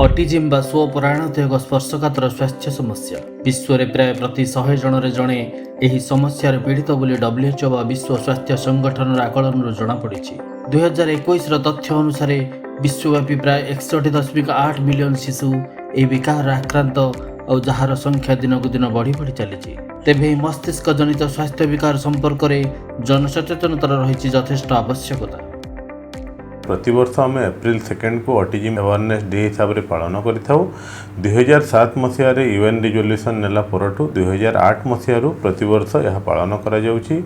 Autism ବା ସ୍ୱପରାୟଣତା ଏକ ସ୍ପର୍ଶକାତର ସ୍ୱାସ୍ଥ୍ୟ ସମସ୍ୟା। ବିଶ୍ୱରେ ପ୍ରାୟ ପ୍ରତି 100 ଜଣରେ ଜଣେ ଏହି ସମସ୍ୟାରେ ପୀଡ଼ିତ ବୋଲି WHO ବା ବିଶ୍ୱ ସ୍ୱାସ୍ଥ୍ୟ ସଂଗଠନର ଆକଳନରୁ ଜଣାପଡ଼ିଛି। 2021ର ତଥ୍ୟ ଅନୁସାରେ ବିଶ୍ୱବ୍ୟାପୀ ପ୍ରାୟ 61.8 ମିଲିୟନ ଶିଶୁ ଏହି ବିକାରରେ ଆକ୍ରାନ୍ତ ଆଉ ଯାହାର ସଂଖ୍ୟା ଦିନକୁ ଦିନ ବଢ଼ି ବଢ଼ି ଚାଲିଛି। ତେବେ ଏହି ମସ୍ତିଷ୍କ ଜନିତ ସ୍ୱାସ୍ଥ୍ୟ ବିକାର ସମ୍ପର୍କରେ ଜନସଚେତନତାର ରହିଛି ଯଥେଷ୍ଟ ଆବଶ୍ୟକତା। प्रतिवर्ष आम एप्रिल 2 को ऑटिज्म अवेयरनेस डे हिसाब से पालन करिथाउ। 2007 मसीह यूएन रिजोल्यूशन नेला परठू 2008 मसीह प्रतिवर्ष यह पालन करा जाउछि।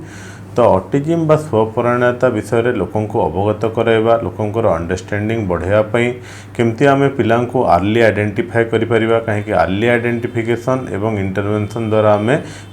तो ऑटिज्म बा स्वपरायणता विषय लोकों को अवगत कराइबा, लोकों अंडरस्टैंडिंग बढ़ावाई केमती आम पिला आर्ली आइडेंटिफाई करिपरिबा, कहीं आर्ली आइडेंटिफिकेशन एवं इंटरवेंशन द्वारा आम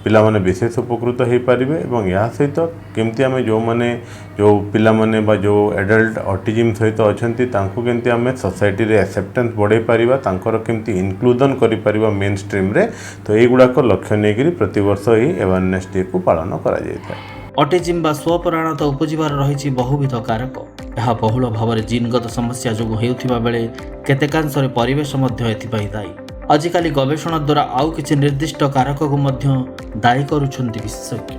पिला माने विशेष उपकृत हो पारिबे। एवं या सहित केमती आम जो माने जो पिला माने बा जो एडल्ट ऑटिज्म सहित अछंती तांको केमती आम सोसाइटी रे एक्सेप्टेंस बढ़ाई पारिबा, तांकर केमती इनक्लूजन करि परिबा मेन स्ट्रीम रे। तो एई गुडा को लक्ष्य नेकरी प्रतिवर्ष एही अवेयरनेस डे को पालन करा जायता। ଅଟିଜିମ୍ ବା ସ୍ୱପରାୟଣତା ଉପଜିବାର ରହିଛି ବହୁବିଧ କାରକ। ଏହା ବହୁଳ ଭାବରେ ଜିନ୍ଗତ ସମସ୍ୟା ଯୋଗୁଁ ହେଉଥିବା ବେଳେ କେତେକାଂଶରେ ପରିବେଶ ମଧ୍ୟ ଏଥିପାଇଁ ଦାୟୀ। ଆଜିକାଲି ଗବେଷଣା ଦ୍ୱାରା ଆଉ କିଛି ନିର୍ଦ୍ଦିଷ୍ଟ କାରକକୁ ମଧ୍ୟ ଦାୟୀ କରୁଛନ୍ତି ବିଶେଷଜ୍ଞ।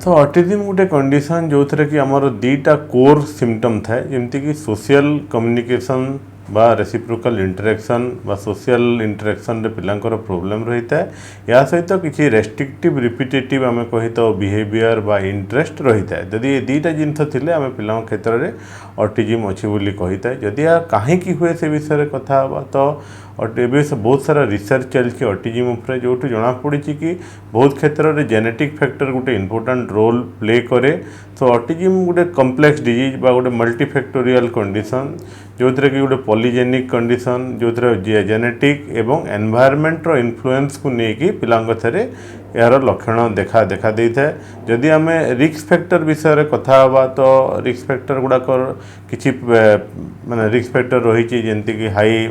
तो ऑटिज्म गोटे कंडीशन जो थे कि आमर दीटा कोर सिम्पटम थाए, जमती कि सोशल कम्युनिकेशन बा रेसिप्रोकल इंटरेक्शन बा सोशल इंटरेक्शन रे पिलांकर प्रॉब्लम रही है। या सहित किसी रेस्ट्रिक्टिव रिपीटेटिव आम कही तो बिहेवियर बा इंटरेस्ट रही है। जदि ये दीटा जिनस थिले आम पिला क्षेत्र में ऑटिज्म अच्छी बोली कही था। जदि कहीं हुए से विषय कथा तो बहुत सारा रिसर्च चलती ऑटिज्म उपरे, जो जना पड़ी कि बहुत क्षेत्र में जेनेटिक फैक्टर गोटे इंपोर्टेंट रोल प्ले करे। तो ऑटिज्म गोटे कम्प्लेक्स डिजीज बा गोटे मल्टीफैक्टोरियल कंडीशन, जो थे कि गोटे पॉलीजेनिक कंडीशन, जो थे जेनेटिक एवं एनवायरनमेंट रो इन्फ्लुएंस को लेकिन पिलांग थे यार लक्षण देखा दे था। जदि आम रिस्क फैक्टर विषय कथा हवा तो रिस्क फैक्टर गुड़ाक किसी माने रिस्क फैक्टर रही जमती कि high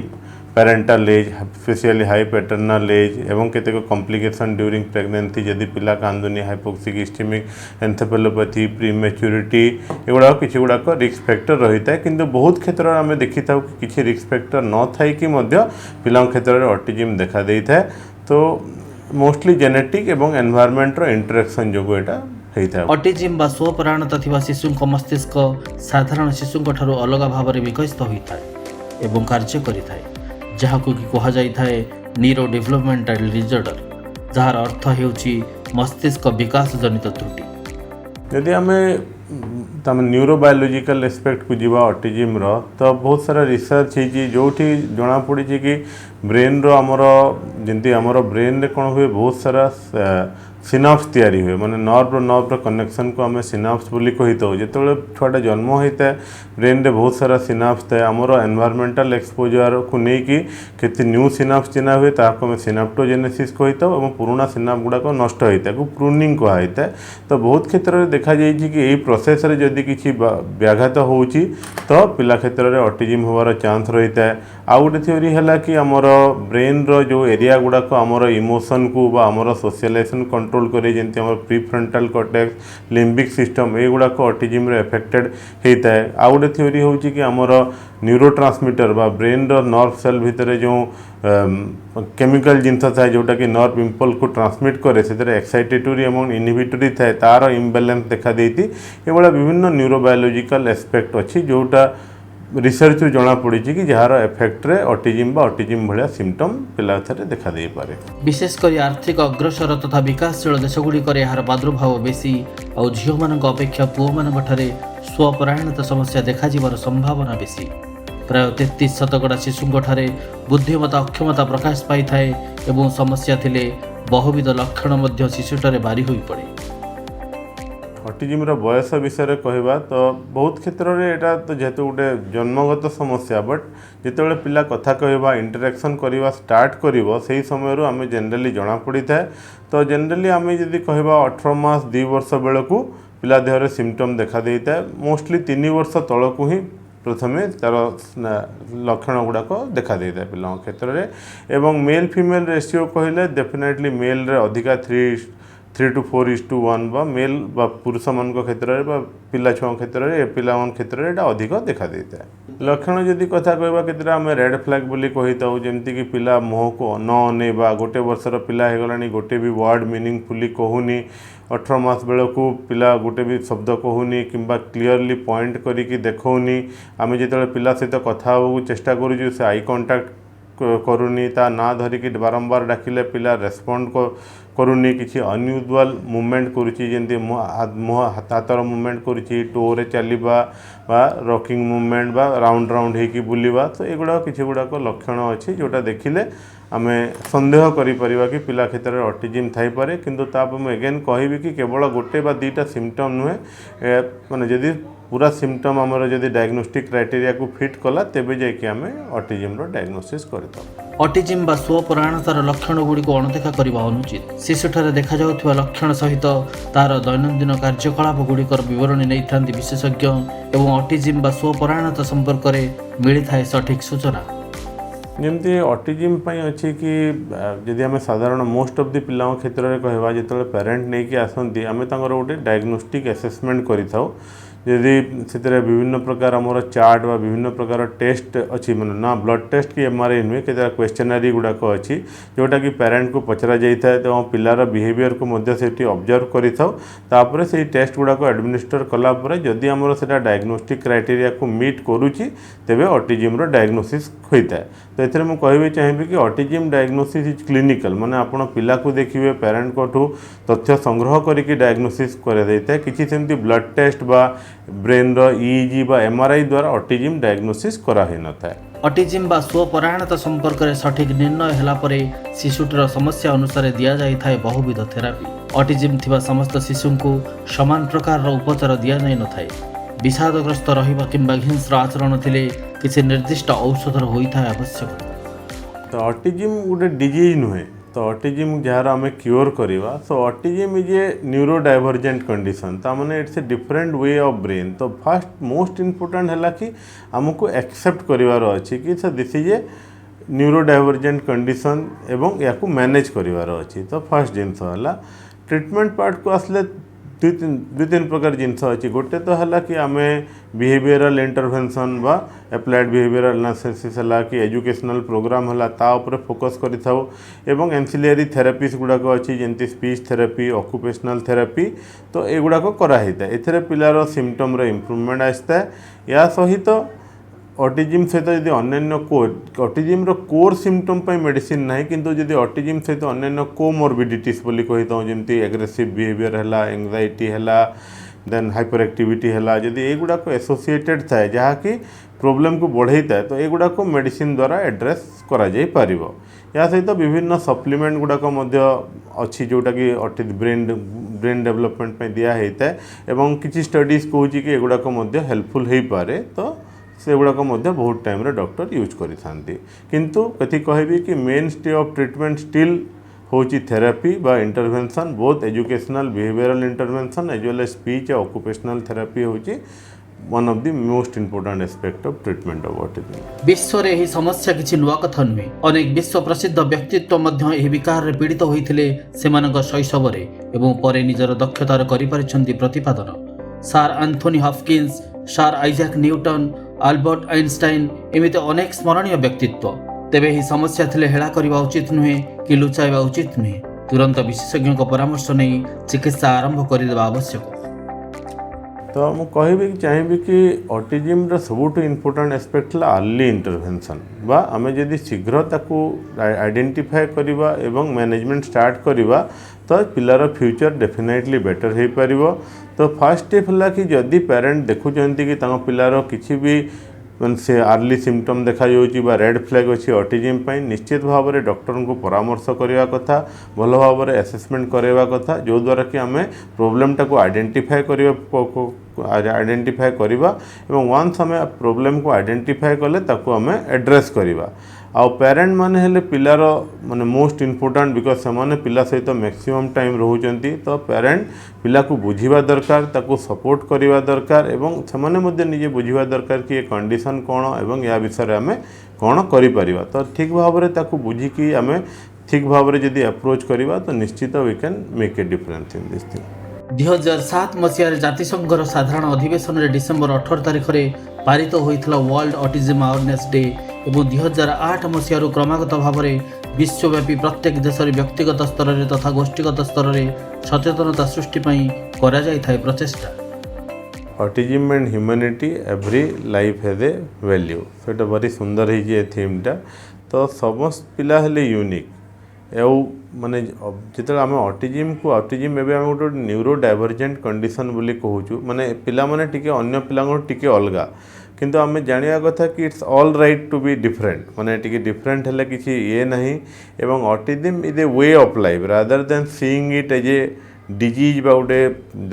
parental age, specially high paternal age एवं केतेक कॉम्प्लिकेशन ड्यूरिंग प्रेगनेंसी, जदि पिला कांदुनी, हाइपोक्सिक इस्केमिक एन्सेफेलोपैथी, प्रीमेच्योरिटी, एगुड़ा किसी गुड़ाक रिस्क फैक्टर रही है। किंतु बहुत क्षेत्र में आम देखी था कि किसी रिस्क फैक्टर न थाई कि पिला क्षेत्र में ऑटिज्म देखा दे था। तो मोस्टली जेनेटिक एवं एनवायरनमेंट रो इंटरेक्शन जो होता है। ऑटिज्म बा स्वपरायणता थिबा शिशुंक मस्तिष्क साधारण शिशुंक ठारू अलग भाव में विकसित होता है एवं कार्य करिथाए, जहाकु कि कहा जाइथाए न्यूरो डेवलपमेंटल डिसऑर्डर, जहार अर्थ हेउची मस्तिष्क विकास जनित त्रुटि। यदि आम न्यूरोबायोलॉजिकल एस्पेक्ट को जीवा ऑटिज्म रो तो बहुत सारा रिसर्च है जो जना पड़ी कि ब्रेन रो आमर जंती आमर ब्रेन रे कौन हुए बहुत सारा सिनाप्स तैयारी हुए, माने नर्व कनेक्शन को आम सिनाप्स बोली कही तो जो छुआटा जन्म होता है ब्रेन रे बहुत सारा सिनाप्स थाए। आमर एनवायरमेंटल एक्सपोजर को लेकिन केते न्यू सिनाप्स चिन्हा हुए ताको आम सिनाप्टोजेनेसिस कही तो पुराना सिनाप गुड़ाक नष्ट होता है, प्रूनिंग कहता है। तो बहुत क्षेत्र में देखा जाए कि यही प्रोसेस रे जदि किसी व्याघात होउची तो पिला क्षेत्र में ऑटिज्म होवार चांस रही है। आउ गोटे थ्योरी है कि आमर ब्रेन रो जो एरिया गुड़ाक आमर इमोशन को बा आमर सोशलाइजेशन कंट्रोल करे, जमती आमर प्रीफ्रंटल कॉर्टेक्स, लिम्बिक सिस्टम, ये गुड़ाक ऑटिज्म रे अफेक्टेड होता है। आउ गोटे थ्योरी होउची कि आमर न्यूरोट्रांसमीटर बा ब्रेन रो नर्व सेल भितर जो केमिकल जिनस थाए जोटा कि नर्व इम्पल्स को ट्रांसमिट करे, से एक्साइटेटरी एवं इनहिबिटरी थाए, तार इम्बालांस देखा देती। ये विभिन्न न्यूरोबायोलॉजिकल एस्पेक्ट अच्छी जोटा रिसर्च जना पड़ी कि जार एफेक्ट रे ऑटिज्म बा ऑटिज्म भाया सिम्पटम पिला थे देखा दे पारे। विशेषकर आर्थिक अग्रसर तथा विकासशील देशगुड़िक यार प्रादुर्भाव बेसी और झील मान अपेक्षा पुओ मान स्वपरायणता समस्या देखाଯିबार संभावना बेसी। प्राय 33% शिशुंठारे बुद्धिमत्ता अक्षमता प्रकाश पाई थाए एवं समस्या थिले बहुविध लक्षण मध्य शिशुटारे बारी होई पड़े। ऑटिज्म रो बयस विषय कहवा तो बहुत क्षेत्र में यहाँ तो जेहेतु गोटे जन्मगत समस्या, बट जिते पिला कथा कहवा इंटरेक्शन करवा स्टार्ट करिवो सेही समय आम जनरली जना पड़ी था। तो जनरली आम जदि कहवा 18 मास 2 वर्ष बेलू पिला देहरे सिम्पटम देखा देता है। मोस्टली 3 वर्ष तलू ही प्रथमे तार लक्षण गुड़ाक देखा देता है पिला क्षेत्र में। एवं मेल फीमेल रेशियो कहले डेफिनेटली मेल रे अधिका 3 to 4:1 बा मेल बा पुरुष मान क्षेत्र में पिला छुआ क्षेत्र में पिला क्षेत्र में अधिक देखा देता है। लक्षण जदि कथा कहवा केतटा आम रेड फ्लैग बोली कही था जमती कि पिला मुह को न अनेवा गोटे वर्षर पिला होगला गोटे भी वर्ड मीनिंगफुली कहूनी 18 मास बेलू पिला गोटे भी शब्द कहूनी किंबा क्लीयरली पॉइंट करिकी देखौनी आम जो पिला सहित कथा हो चेष्टा करूँ से आई कंटाक्ट करूनी ता ना धरिकी बारंबार डाकिले पिला रेस्पॉन्ड करूनी किसी अनयूजुअल मूवमेंट करुच्ची जमी मुह हाथर मूवमेंट करुच्ची टोरे चलवा रॉकिंग मूवमेंट बा राउंड राउंड होगी बुलवा तो एगुड़ा किसी गुड़ाक लक्षण अच्छी जोटा देखिले आम सन्देह करिपरिबा कि पिला क्षेत्र में ऑटिज्म थाई पारे किंतु ताप मैं एगेन कहबी कि केवल गोटे बा दुईटा सिम्पटम नुहे माने जदि पूरा सिम्पटम आमर जदि डायग्नोस्टिक क्राइटेरिया को फिट कला तेबे जाइए आम ऑटिज्म रो डायग्नोसिस करता। ऑटिज्म बा स्वपरायणतार लक्षण गुड़ी को अणदेखा करबा अनुचित। शिशुठारे देखा जाउथुवा लक्षण सहित तार दैनंदिन कार्यकलाप गुड़िकर विवरणी नहीं थांती विशेषज्ञ एवं ऑटिज्म बा स्वपरायणता संपर्क में मिली थाए सठिक सूचना। जमती ऑटिज्म अच्छी कि जदि आम साधारण मोस्ट ऑफ द पिला क्षेत्र में कहवा जो पेरेंट नहीं कि आसती आम गोटे डायग्नोस्टिक असेसमेंट करिथाउ जदि से विभिन्न प्रकार आमर चार्ट व विभिन्न प्रकार टेस्ट अच्छी माने ना ब्लड टेस्ट कि एमआरआई नुहे के क्वेश्चनरी गुड़ाक अच्छी जोटा कि पेरेंट को पचरा जाए तो पिलार बिहेवियर को ऑब्जर्व करें से टेस्ट गुड़ाक एडमिनिस्टर कलापर जदि आमर से डायग्नोस्टिक क्राइटेरिया को मीट करुच्ची तेबे ऑटिज्म डायग्नोसिस होता है। तो ये मुझे कहबी चाहिए कि ऑटिज्म डायग्नोसिस इज क्लिनिकल माने आपण पिला को देखिए पेरेंट को तथ्य संग्रह करके डायग्नोसिस कर किसी सेमती ब्लड टेस्ट बा ब्रेन रो ईईजी बा एमआरआई द्वारा ऑटिज्म डायग्नोसिस करा ही न था। ऑटिज्म बा स्वपरायणता संपर्क में सठिक निर्णय होला परे शिशुटर समस्या अनुसार दिया जाई थाए बहुविध थेरापी। ऑटिज्म थिबा समस्त शिशु को समान प्रकार उपचार दिया जाई न थाए। विषादग्रस्त रहिबा किंबा हिंस्र आचरण थिले किसी निर्दिष्ट औषधर होइथाए आवश्यक। तो ऑटिज्म गोटे डिजीज नुहे तो ऑटिज्म जार आम क्योर करवा so autism is a neurodivergent condition तामाने it's a different way of brain. तो फर्स्ट मोस्ट इम्पोर्टेंट है कि आमको एक्सेप्ट करार अच्छी कि this is a neurodivergent condition एवं या मैनेज करार अच्छी। तो फर्स्ट जिनस है ट्रिटमेंट पार्ट को आसले दुई तीन प्रकार जिनस अच्छी गोटे तो है कि आम बिहेवियरल इंटरवेंशन बा एप्लाइड बिहेवियरल एनालिसिस है कि एजुकेशनल प्रोग्राम है तापर फोकस करिथाउ एवं एंसिलियरी थेरापीज गुड़ाक अच्छी जमती स्पीच थेरापी ऑक्युपेशनल थेरापी तो एगुड़ाक कराई था एथेरे पिलार सिम्पटम इम्प्रूवमेंट आसता है। या सहित ऑटिज्म सहित जदि अन्य ऑटिज्म कोर सिम्पटम मेडिसिन ना किंतु जदि ऑटिज्म सहित अन्य कोमोर्बिडिटीज बोली कही था जमती एग्रेसिव बिहेवियर है एंग्जाइटी है देन हाइपर एक्टिविटी है जदि एगुड़ाक एसोसिएटेड थाए जहाँकि प्रोब्लेम को बढ़ई था तो एगुड़ाक मेडिसिन द्वारा एड्रेस करा जाई पारिबो। या सहित विभिन्न सप्लीमेंट गुड़ाक अच्छी जोटा कि ब्रेन डेवलपमेंट पे दिया होता है एवं किसी स्टडीज कहूँ कि एगुड़ाक हेल्पफुल हो पारे तो से गुड़ाक बहुत टाइम रे डॉक्टर यूज करिथांती किंतु कथि कहबी कि main stay of treatment still होची थेरापी बा intervention both educational behavioural intervention as well as speech और ऑक्युपेशनल थेरापी होची one of the most important aspect of treatment of autism. विश्व रे ही समस्या किछि नुआ कथा नुहे। अनेक विश्व प्रसिद्ध व्यक्तित्व मध्य एही विकार रे पीड़ित होइथिले सेमानक शैशव रे एवं परे निजर दक्षतार करि परिछन्ति प्रतिपादन। सार एंथोनी हॉपकिंस, सार आइजैक न्यूटन, अल्बर्ट आइंस्टाइन एमिति अनेक स्मरणीय व्यक्तित्व। तेबे ही समस्या थिले हेला करिबा उचित नुहे कि लुचाइबा उचित नुहे। तुरंत विशेषज्ञ परामर्श नहीं चिकित्सा आरंभ करदेवा आवश्यक। तो मुझे कहबी चाहिए कि ऑटिज्म सबुठ इम्पोर्टेंट एस्पेक्ट है अर्ली इंटरवेंशन बा आम जदि शीघ्र ताकू आइडेंटिफाई करवा एवं मैनेजमेंट स्टार्ट करवा तो पिलार फ्यूचर डेफिनेटली बेटर हो पार। तो फर्स्ट स्टेप है कि जदि पेरेंट देखुं कि पिलार किसी भी से अर्ली सिम्पटम देखा रेड फ्लैग अच्छी ऑटिज्म निश्चित भाव में डॉक्टर को परामर्श करवा कथा भल भाव में असेसमेंट करवा कथा जो द्वारा कि आम प्रोब्लेमटा को आइडेंटिफाई करवा एवं वन्स आम प्रोब्लेम को आइडेंटिफाई कले ताको आम एड्रेस करवा। आउ पेरेंट माने हेले पिलार माने मोस्ट इम्पोर्टेंट बिकज से पिला सहित मैक्सिमम टाइम रोचंती। तो पेरेंट पिला को बुझीवा दरकार ताको सपोर्ट करवा दरकार एवं से निजे बुझीवा दरकार कि ये कंडीशन कौन एवं या विषय आम कौन करिपरिबा। तो ठीक भाव में ताको बुझिकी आम ठीक भाव में जदि अप्रोच करवा तो निश्चित we can make a difference in this thing. 2007 ମସିହାରେ ଜାତିସଂଘର ସାଧାରଣ ଅଧିବେଶନରେ ଡିସେମ୍ବର 18 ତାରିଖରେ ପାରିତ ହୋଇଥିଲା ୱାର୍ଲଡ ଅଟିଜିମ୍ ଆୱାରନେସ୍ ଡେ ଏବଂ 2008 ମସିହାରୁ କ୍ରମାଗତ ଭାବରେ ବିଶ୍ୱବ୍ୟାପୀ ପ୍ରତ୍ୟେକ ଦେଶରେ ବ୍ୟକ୍ତିଗତ ସ୍ତରରେ ତଥା ଗୋଷ୍ଠୀଗତ ସ୍ତରରେ ସଚେତନତା ସୃଷ୍ଟି ପାଇଁ କରାଯାଇଥାଏ ପ୍ରଚେଷ୍ଟା। Autism and humanity every life has a value सेटा भारी सुंदर है थीमटा तो समस्त पिला हेले यूनिक एउ माने जिते आम ऑटिज्म को ऑटिज्म एवं आम गोटे न्यूरो डाइवर्जेंट कंडीशन बोली कहूँ माने पिला माने टिके अन्य पिला टिके अलगा किंतु आम जानिया कथा कि it's all right to be different माने टिके डिफरेंट है किसी ये नहीं एवं autism is a way of life rather than seeing it as a disease बा गोटे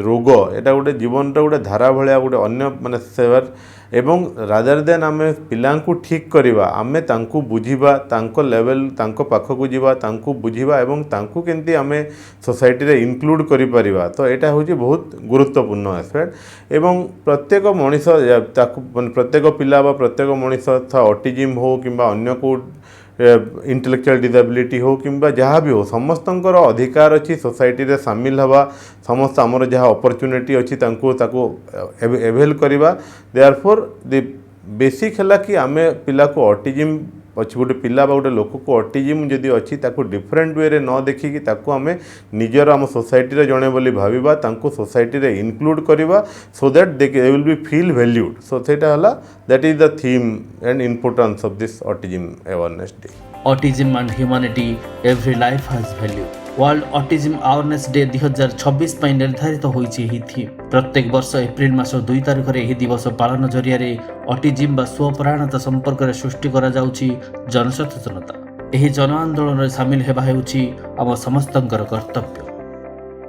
रोग एटा गोटे जीवन गोटे धारा भाया गोटे अन्य माने सेवर एवं रादर देन आम पिला ठीक करवा आम बुझा लेवल पाखक जावा बुझा एवं केमती आम सोसाइटी रे इनक्लूड करि परिबा तो यहाँ हूँ बहुत गुरुत्वपूर्ण एस्पेक्ट एवं प्रत्येक मनीष प्रत्येक पिला बा प्रत्येक मनीष ऑटिज्म हो कि अन्य को इंटेलेक्चुअल डिसेबिलिटी हो कि जहाँ भी हो समस्तंकर अधिकार अच्छी सोसाइटी रे सामिल हवा समस्त आमर जहाँ अपॉर्चुनिटी अच्छी एवेल करवा देयरफॉर द बेसिक है कि आम पिला को ऑटिज्म अच्छी गोटे पिला गोटे लोक को ऑटिज्म जदि अच्छी डिफरेंट वे रे न देखिकी आम निजर आम सोसाइटी रे जड़े बोली भाविबा सोसाइटी रे इनक्लूड करवा so that they will be feel valued so सेटा हला that is the theme and importance of this autism awareness day. Autism and humanity every life has value world autism awareness day 2026 पर निर्धारित होइछि ही theme. प्रत्येक वर्ष April मास 2 तारिख रे एही दिवस पालन जरिया ऑटिज्म बा स्वपरायणता संपर्क रे सृष्टि करा जाउछि जनसचेतनता। एही जन आंदोलन रे शामिल हेबा हेउछि आम समस्तंकर कर्तव्य।